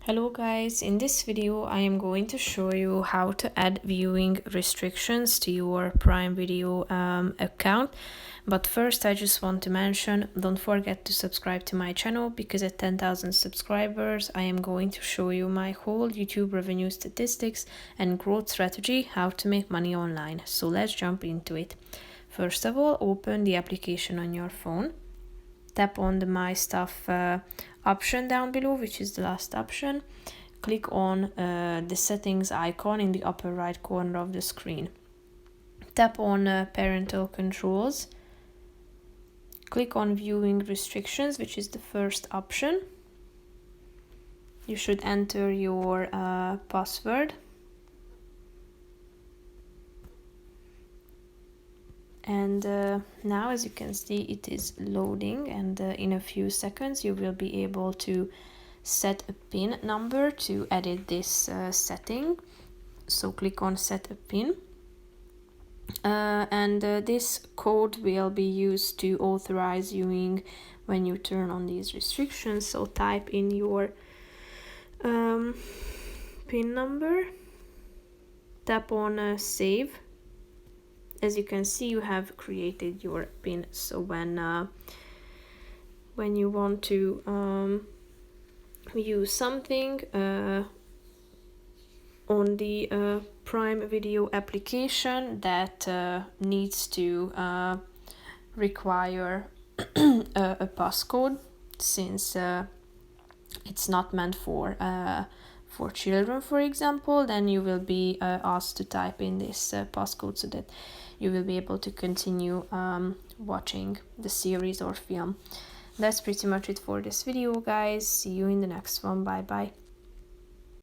Hello guys, in this video I am going to show you how to add viewing restrictions to your Prime Video account. But first I just want to mention, don't forget to subscribe to my channel because at 10,000 subscribers I am going to show you my whole YouTube revenue statistics and growth strategy, how to make money online. So let's jump into it. First of all, open the application on your phone. Tap on the My Stuff option down below, which is the last option. Click on the settings icon in the upper right corner of the screen. Tap on parental controls. Click on viewing restrictions, which is the first option. You should enter your password. And now, as you can see, it is loading, and in a few seconds you will be able to set a PIN number to edit this setting. So click on set a PIN, and this code will be used to authorize viewing when you turn on these restrictions. So type in your PIN number, tap on save. As you can see, you have created your PIN. So when you want to use something on the Prime Video application that needs to require a passcode, since it's not meant for children, for example, then you will be asked to type in this passcode so that you will be able to continue watching the series or film. That's pretty much it for this video, guys. See you in the next one. Bye bye.